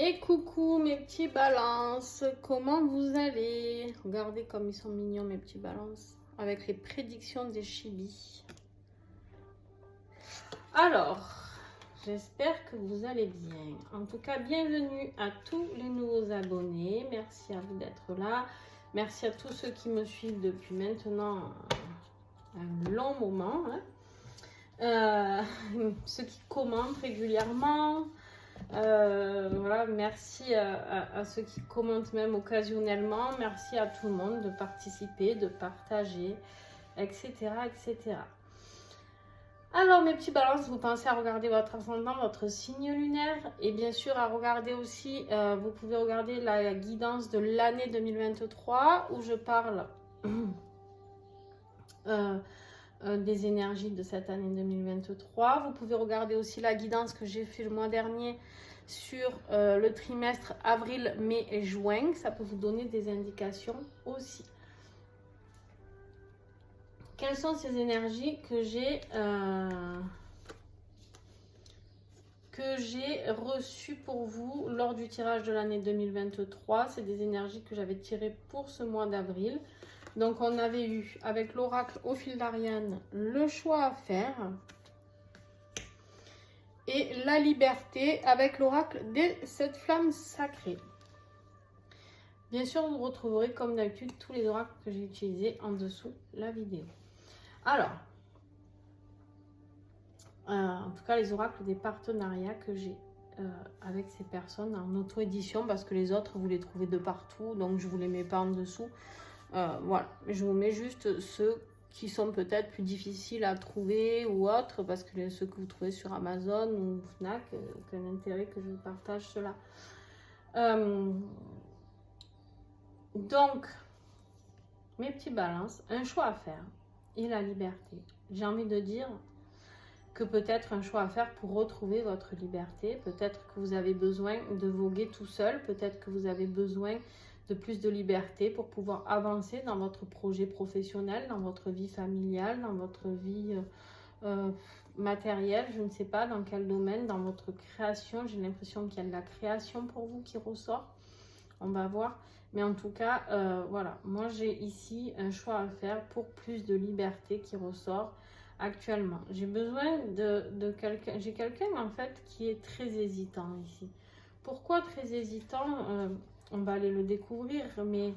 Et coucou mes petits balances, comment vous allez? Regardez comme ils sont mignons mes petits balances, avec les prédictions des chibis. Alors, j'espère que vous allez bien. En tout cas, bienvenue à tous les nouveaux abonnés. Merci à vous d'être là. Merci à tous ceux qui me suivent depuis maintenant un long moment. Ceux qui commentent régulièrement. Voilà, merci à ceux qui commentent même occasionnellement. Merci à tout le monde de participer, de partager, etc. etc. Alors mes petits balances, vous pensez à regarder votre ascendant, votre signe lunaire et bien sûr à regarder aussi, vous pouvez regarder la guidance de l'année 2023 où je parle des énergies de cette année 2023. Vous pouvez regarder aussi la guidance que j'ai fait le mois dernier sur le trimestre avril, mai et juin. Ça peut vous donner des indications aussi. Quelles sont ces énergies que j'ai reçues pour vous lors du tirage de l'année 2023? C'est des énergies que j'avais tirées pour ce mois d'avril. Donc on avait eu avec l'oracle au fil d'Ariane le choix à faire et la liberté avec l'oracle des 7 flammes sacrées. Bien sûr, vous retrouverez comme d'habitude tous les oracles que j'ai utilisés en dessous la vidéo. Alors, en tout cas les oracles des partenariats que j'ai avec ces personnes en auto-édition parce que les autres vous les trouvez de partout, donc je ne vous les mets pas en dessous. Voilà, je vous mets juste ceux qui sont peut-être plus difficiles à trouver ou autres, parce que ceux que vous trouvez sur Amazon ou Fnac, aucun intérêt que je partage cela. Donc, mes petits balances, un choix à faire et la liberté. J'ai envie de dire que peut-être un choix à faire pour retrouver votre liberté, peut-être que vous avez besoin de voguer tout seul, peut-être que vous avez besoin de plus de liberté pour pouvoir avancer dans votre projet professionnel, dans votre vie familiale, dans votre vie matérielle, je ne sais pas dans quel domaine, dans votre création. J'ai l'impression qu'il y a de la création pour vous qui ressort. On va voir. Mais en tout cas, voilà, moi j'ai ici un choix à faire pour plus de liberté qui ressort actuellement. J'ai besoin de quelqu'un, j'ai quelqu'un en fait qui est très hésitant ici. Pourquoi très hésitant? On va aller le découvrir, mais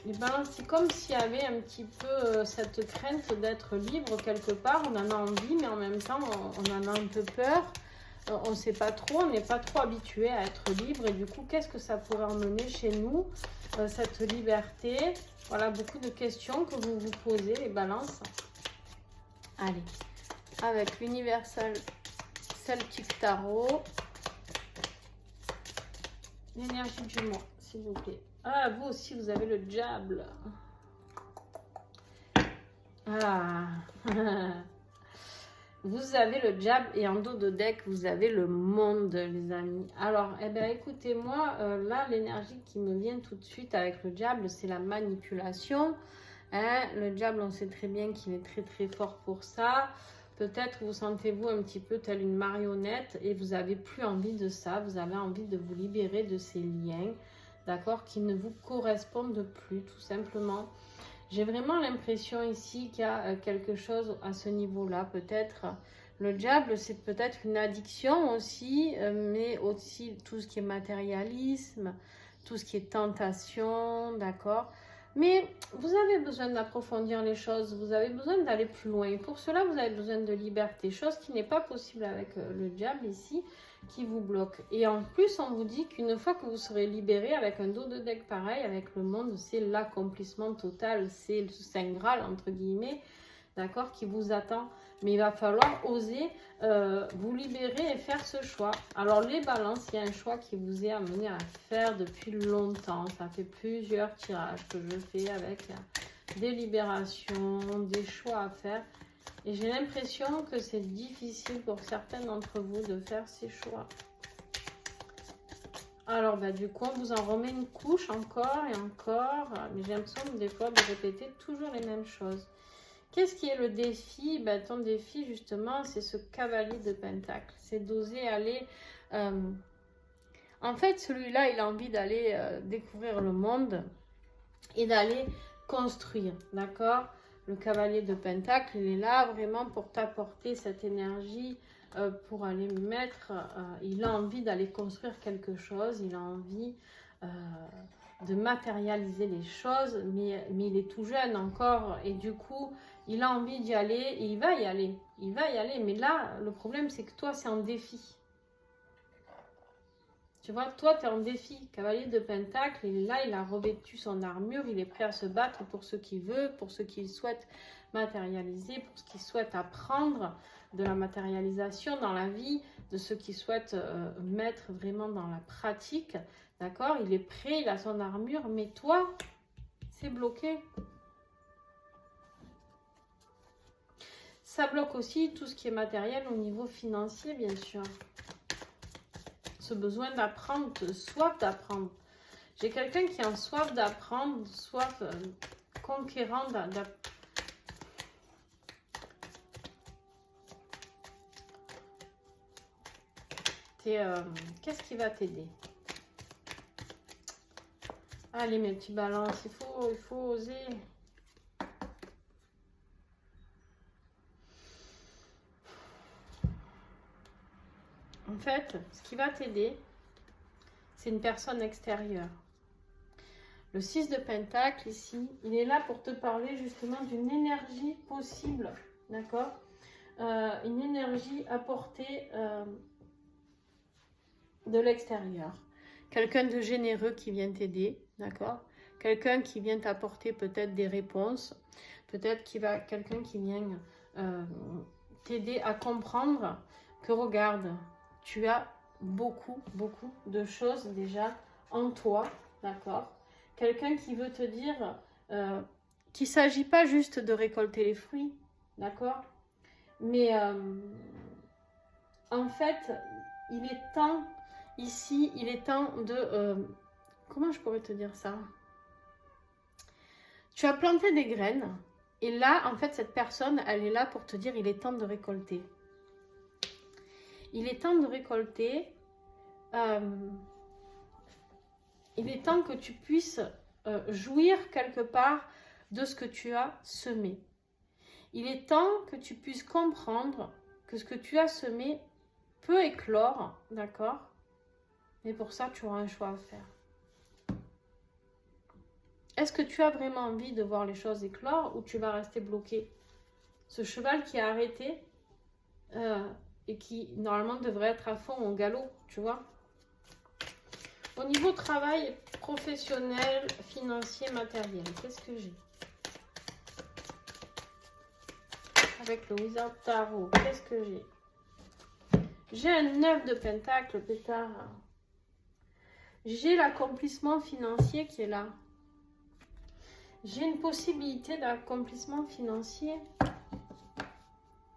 les balances, c'est comme s'il y avait un petit peu cette crainte d'être libre quelque part. On en a envie, mais en même temps, on en a un peu peur. On ne sait pas trop, on n'est pas trop habitué à être libre. Et du coup, qu'est-ce que ça pourrait emmener chez nous, cette liberté? Voilà, beaucoup de questions que vous vous posez, les balances. Allez, avec l'Universal Celtic Tarot. L'énergie du mois, s'il vous plaît. Ah, vous aussi, vous avez le diable. Ah. Vous avez le diable et en dos de deck, vous avez le monde, les amis. Alors, eh bien, écoutez, moi, là, l'énergie qui me vient tout de suite avec le diable, c'est la manipulation. Hein? Le diable, on sait très bien qu'il est très, très fort pour ça. Peut-être vous sentez-vous un petit peu telle une marionnette et vous n'avez plus envie de ça. Vous avez envie de vous libérer de ces liens, d'accord, qui ne vous correspondent plus, tout simplement. J'ai vraiment l'impression ici qu'il y a quelque chose à ce niveau-là. Peut-être le diable, c'est peut-être une addiction aussi, mais aussi tout ce qui est matérialisme, tout ce qui est tentation, d'accord. Mais vous avez besoin d'approfondir les choses, vous avez besoin d'aller plus loin. Et pour cela, vous avez besoin de liberté, chose qui n'est pas possible avec le diable ici, qui vous bloque. Et en plus, on vous dit qu'une fois que vous serez libéré avec un dos de deck pareil, avec le monde, c'est l'accomplissement total, c'est le Saint Graal, entre guillemets, d'accord, qui vous attend. Mais il va falloir oser vous libérer et faire ce choix. Alors les balances, il y a un choix qui vous est amené à faire depuis longtemps. Ça fait plusieurs tirages que je fais avec des libérations, des choix à faire. Et j'ai l'impression que c'est difficile pour certains d'entre vous de faire ces choix. Alors bah, du coup, on vous en remet une couche encore et encore. Mais j'ai l'impression des fois de répéter toujours les mêmes choses. Qu'est-ce qui est le défi? Ben, ton défi, justement, c'est ce cavalier de pentacle. C'est d'oser aller... En fait, celui-là, il a envie d'aller découvrir le monde et d'aller construire, d'accord? Le cavalier de pentacle, il est là vraiment pour t'apporter cette énergie, pour aller mettre... il a envie d'aller construire quelque chose, il a envie... de matérialiser les choses, mais il est tout jeune encore, et du coup, il a envie d'y aller, et il va y aller, mais là, le problème, c'est que toi, c'est un défi. Tu vois, toi, tu es en défi, cavalier de pentacle, et là, il a revêtu son armure, il est prêt à se battre pour ce qu'il veut, pour ce qu'il souhaite matérialiser, pour ce qu'il souhaite apprendre de la matérialisation dans la vie, de ce qu'il souhaite mettre vraiment dans la pratique. D'accord? Il est prêt, il a son armure, mais toi, c'est bloqué. Ça bloque aussi tout ce qui est matériel au niveau financier, bien sûr. Ce besoin d'apprendre, soif d'apprendre. J'ai quelqu'un qui a soif d'apprendre, soif conquérant d'apprendre. Qu'est-ce qui va t'aider? Allez, mes petits balances, il faut oser. En fait, ce qui va t'aider, c'est une personne extérieure. Le 6 de Pentacle, ici, il est là pour te parler justement d'une énergie possible, d'accord? Une énergie apportée de l'extérieur. Quelqu'un de généreux qui vient t'aider, d'accord? Quelqu'un qui vient t'apporter peut-être des réponses, peut-être quelqu'un qui vient t'aider à comprendre que regarde, tu as beaucoup de choses déjà en toi, d'accord? Quelqu'un qui veut te dire qu'il ne s'agit pas juste de récolter les fruits, d'accord? Mais en fait, il est temps, ici, il est temps de... comment je pourrais te dire ça? Tu as planté des graines, et là, en fait, cette personne, elle est là pour te dire il est temps de récolter. Il est temps de récolter. Il est temps que tu puisses jouir quelque part de ce que tu as semé. Il est temps que tu puisses comprendre que ce que tu as semé peut éclore, d'accord? Mais pour ça, tu auras un choix à faire. Est-ce que tu as vraiment envie de voir les choses éclore ou tu vas rester bloqué? Ce cheval qui a arrêté et qui, normalement, devrait être à fond au galop, tu vois? Au niveau travail professionnel, financier, matériel, qu'est-ce que j'ai? Avec le Wizard Tarot, qu'est-ce que j'ai? J'ai un 9 de pentacle, pétard. J'ai l'accomplissement financier qui est là. J'ai une possibilité d'accomplissement financier,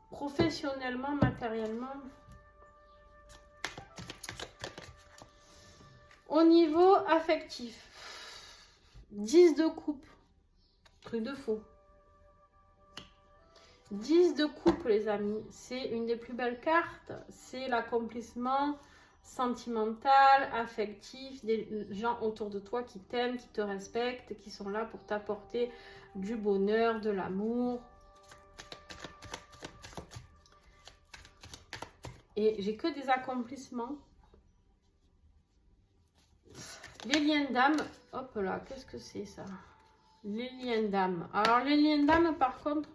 professionnellement, matériellement. Au niveau affectif, 10 de coupe, truc de fou. 10 de coupe, les amis, c'est une des plus belles cartes. C'est l'accomplissement sentimental, affectif, des gens autour de toi qui t'aiment, qui te respectent, qui sont là pour t'apporter du bonheur, de l'amour. Et j'ai que des accomplissements. Les liens d'âme, hop là, qu'est-ce que c'est ça? Les liens d'âme. Alors les liens d'âme, par contre,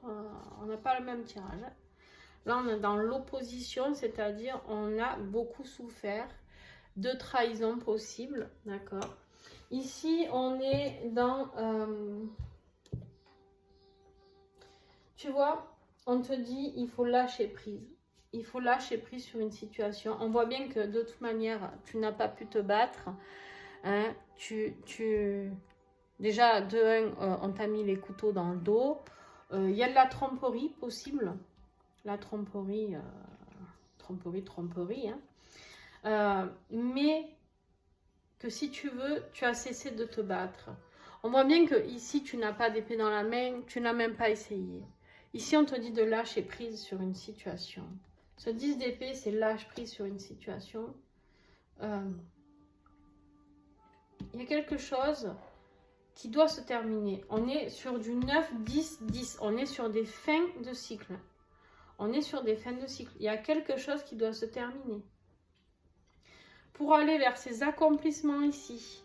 on n'a pas le même tirage. Là, on est dans l'opposition, c'est-à-dire on a beaucoup souffert de trahison possible, d'accord? Ici, on est dans... tu vois, on te dit, il faut lâcher prise. Il faut lâcher prise sur une situation. On voit bien que de toute manière, tu n'as pas pu te battre. Hein, déjà, de un, on t'a mis les couteaux dans le dos. Il y a de la tromperie possible. La tromperie, tromperie. Hein. Mais que si tu veux, tu as cessé de te battre. On voit bien que ici, tu n'as pas d'épée dans la main. Tu n'as même pas essayé. Ici, on te dit de lâcher prise sur une situation. Ce 10 d'épée, c'est lâche prise sur une situation. Il y a quelque chose qui doit se terminer. On est sur du 9, 10, 10. On est sur des fins de cycle. On est sur des fins de cycle. Il y a quelque chose qui doit se terminer. Pour aller vers ces accomplissements ici,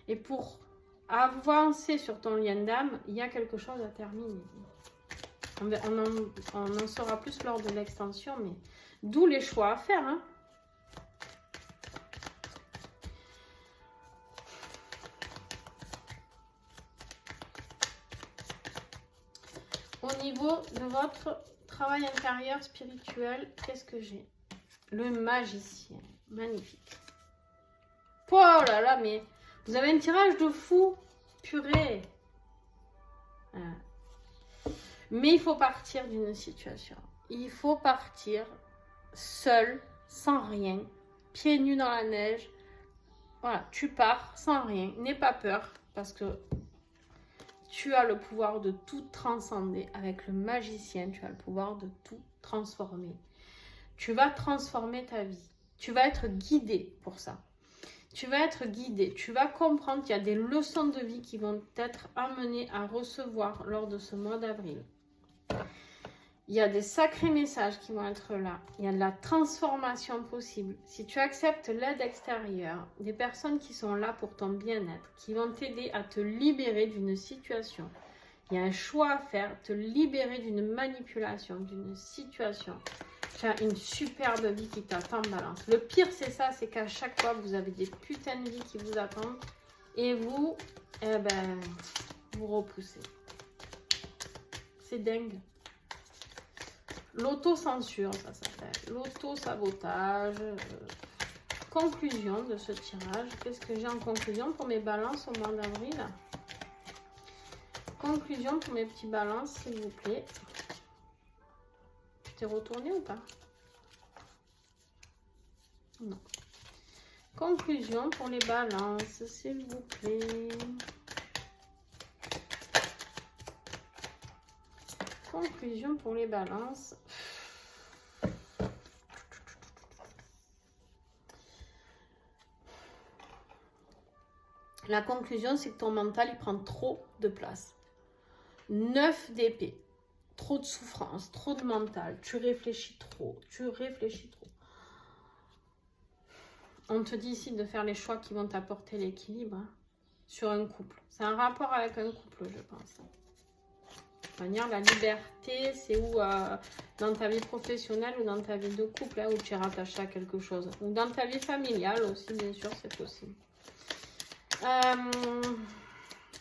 et pour avancer sur ton lien d'âme, il y a quelque chose à terminer. On en saura plus lors de l'extension, mais d'où les choix à faire. Hein. Au niveau de votre travail intérieur spirituel, qu'est-ce que j'ai? Le magicien. Magnifique. Oh là là, mais vous avez un tirage de fou. Purée. Voilà. Mais il faut partir d'une situation. Il faut partir seul, sans rien, pieds nus dans la neige. Voilà, tu pars sans rien. N'aie pas peur parce que tu as le pouvoir de tout transcender. Avec le magicien, tu as le pouvoir de tout transformer. Tu vas transformer ta vie. Tu vas être guidé pour ça. Tu vas être guidé. Tu vas comprendre qu'il y a des leçons de vie qui vont être amenées à recevoir lors de ce mois d'avril. Il y a des sacrés messages qui vont être là. Il y a de la transformation possible. Si tu acceptes l'aide extérieure, des personnes qui sont là pour ton bien-être, qui vont t'aider à te libérer d'une situation. Il y a un choix à faire, te libérer d'une manipulation, d'une situation. Tu as une superbe vie qui t'attend, Balance. Le pire, c'est ça, c'est qu'à chaque fois, vous avez des putains de vies qui vous attendent et vous, vous repoussez. C'est dingue. L'autocensure, ça s'appelle. L'auto-sabotage. Conclusion de ce tirage. Qu'est-ce que j'ai en conclusion pour mes balances au mois d'avril? Conclusion pour mes petits balances, s'il vous plaît. Tu t'es retourné ou pas? Non. Conclusion pour les balances, s'il vous plaît. Conclusion pour les balances. La conclusion, c'est que ton mental, il prend trop de place. 9 d'épée. Trop de souffrance, trop de mental. Tu réfléchis trop. On te dit ici de faire les choix qui vont t'apporter l'équilibre sur un couple. C'est un rapport avec un couple, je pense. De manière, la liberté, c'est où dans ta vie professionnelle ou dans ta vie de couple, où tu es rattaché à quelque chose. Ou dans ta vie familiale aussi, bien sûr, c'est possible.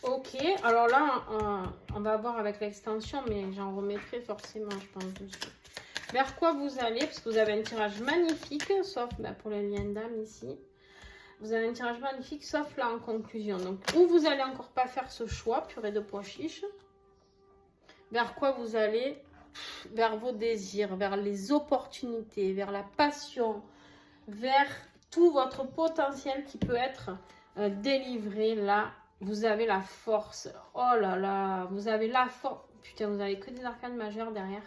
Ok, alors là, on va voir avec l'extension, mais j'en remettrai forcément, je pense, dessus. Vers quoi vous allez, parce que vous avez un tirage magnifique, sauf pour les liens d'âme ici. Vous avez un tirage magnifique, sauf là en conclusion. Donc, où vous allez encore pas faire ce choix, purée de pois chiches. Vers quoi vous allez? Vers vos désirs, vers les opportunités, vers la passion, vers tout votre potentiel qui peut être délivré. Là, vous avez la force. Oh là là, vous avez la force. Putain, vous avez que des arcanes majeures derrière.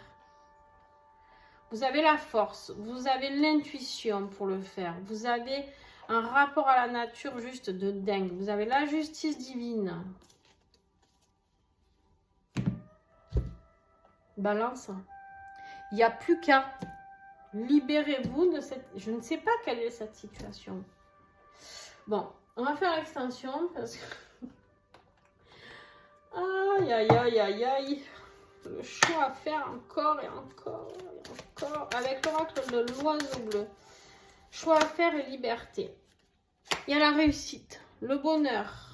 Vous avez la force, vous avez l'intuition pour le faire. Vous avez un rapport à la nature juste de dingue. Vous avez la justice divine. Balance. Il n'y a plus qu'à. Libérez-vous de cette... Je ne sais pas quelle est cette situation. Bon, on va faire l'extension parce que... Aïe, aïe, aïe, aïe, aïe. Le choix à faire encore et encore et encore. Avec l'oracle de l'oiseau bleu. Choix à faire et liberté. Il y a la réussite, le bonheur.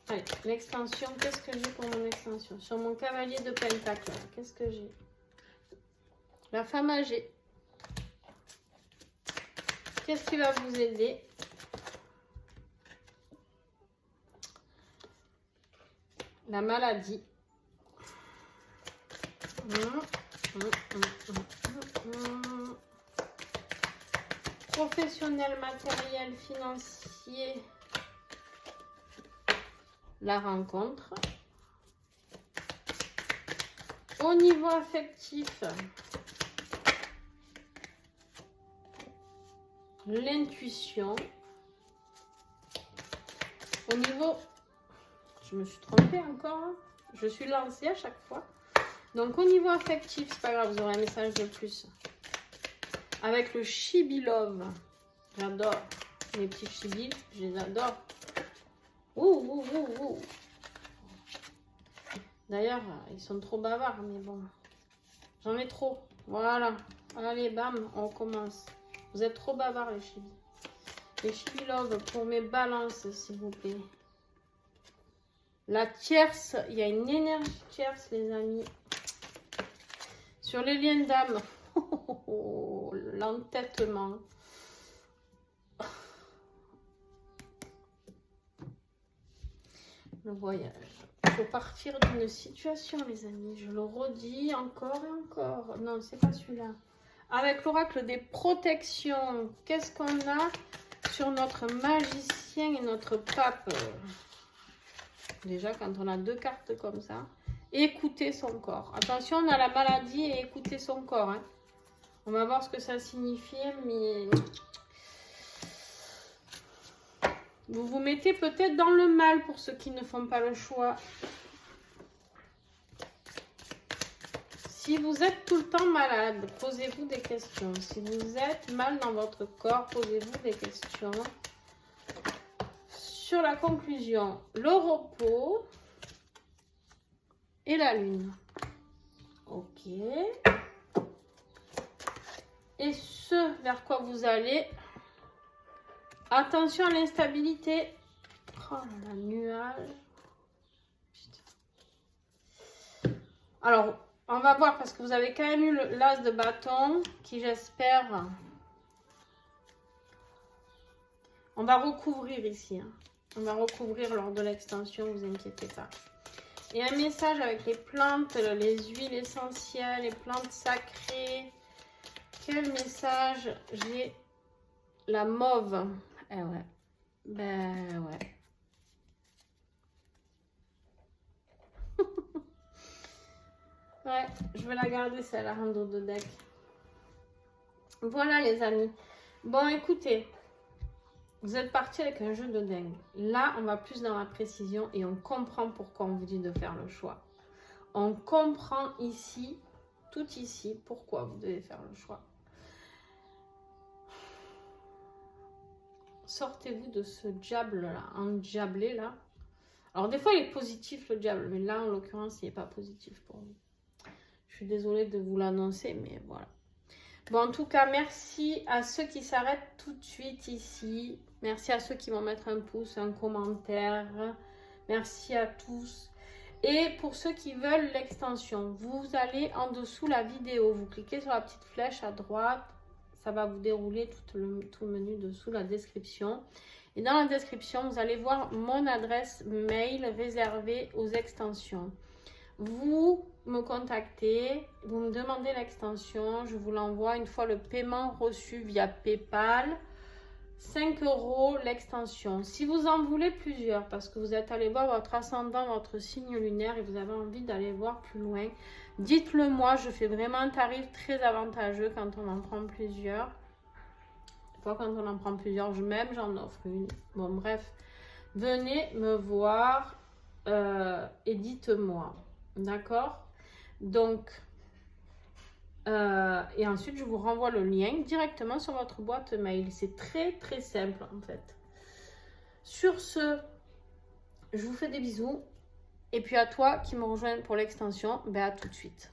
Allez, l'extension, qu'est-ce que j'ai pour mon extension? Sur mon cavalier de pentacle, qu'est-ce que j'ai? La femme âgée. Qu'est-ce qui va vous aider? La maladie. Professionnel, matériel, financier. la rencontre. Au niveau affectif, l'intuition. Au niveau, je me suis trompée encore, hein. Je suis lancée à chaque fois. Donc au niveau affectif, c'est pas grave, vous aurez un message de plus. Avec le Chibi Love, j'adore les petits chibis, je les adore. Ouh. D'ailleurs, ils sont trop bavards, mais bon, j'en ai trop. Voilà, allez, bam, on commence. Vous êtes trop bavards, les chibis. Les Chibi Love pour mes balances, s'il vous plaît. La tierce, il y a une énergie tierce, les amis. Sur les liens d'âme, l'entêtement. Le voyage. Il faut partir d'une situation, les amis. Je le redis encore et encore. Non, c'est pas celui-là. Avec l'oracle des protections, qu'est-ce qu'on a sur notre magicien et notre pape? Déjà, quand on a deux cartes comme ça, écouter son corps. Attention, on a la maladie et écouter son corps. Hein. On va voir ce que ça signifie, mais vous vous mettez peut-être dans le mal pour ceux qui ne font pas le choix. Si vous êtes tout le temps malade, posez-vous des questions. Si vous êtes mal dans votre corps, posez-vous des questions. Sur la conclusion, le repos et la lune. Ok. Et ce vers quoi vous allez. Attention à l'instabilité. Oh là là, nuage. Putain. Alors, on va voir parce que vous avez quand même eu l'as de bâton qui, j'espère, on va recouvrir ici. Hein. On va recouvrir lors de l'extension, vous inquiétez pas. Et un message avec les plantes, les huiles essentielles, les plantes sacrées. Quel message j'ai? La mauve. Eh ouais. Ben ouais. Ouais, je vais la garder celle-là en dos de deck. Voilà les amis. Bon écoutez, vous êtes partis avec un jeu de dingue. Là, on va plus dans la précision et on comprend pourquoi on vous dit de faire le choix. On comprend ici, tout ici, pourquoi vous devez faire le choix. Sortez-vous de ce diable-là, endiablé là. Alors des fois, il est positif le diable, mais là, en l'occurrence, il n'est pas positif pour vous. Je suis désolée de vous l'annoncer, mais voilà. Bon, en tout cas, merci à ceux qui s'arrêtent tout de suite ici. Merci à ceux qui vont mettre un pouce, un commentaire. Merci à tous. Et pour ceux qui veulent l'extension, vous allez en dessous la vidéo. Vous cliquez sur la petite flèche à droite. Ça va vous dérouler tout le menu dessous, la description. Et dans la description, vous allez voir mon adresse mail réservée aux extensions. Vous me contactez, vous me demandez l'extension, je vous l'envoie une fois le paiement reçu via PayPal. 5 € l'extension. Si vous en voulez plusieurs, parce que vous êtes allé voir votre ascendant, votre signe lunaire et vous avez envie d'aller voir plus loin, dites-le moi. Je fais vraiment un tarif très avantageux quand on en prend plusieurs. Quand on en prend plusieurs, j'en offre une. Bon, bref, venez me voir et dites-moi. D'accord? Donc, et ensuite, je vous renvoie le lien directement sur votre boîte mail. C'est très, très simple, en fait. Sur ce, je vous fais des bisous. Et puis à toi qui me rejoins pour l'extension, ben à tout de suite.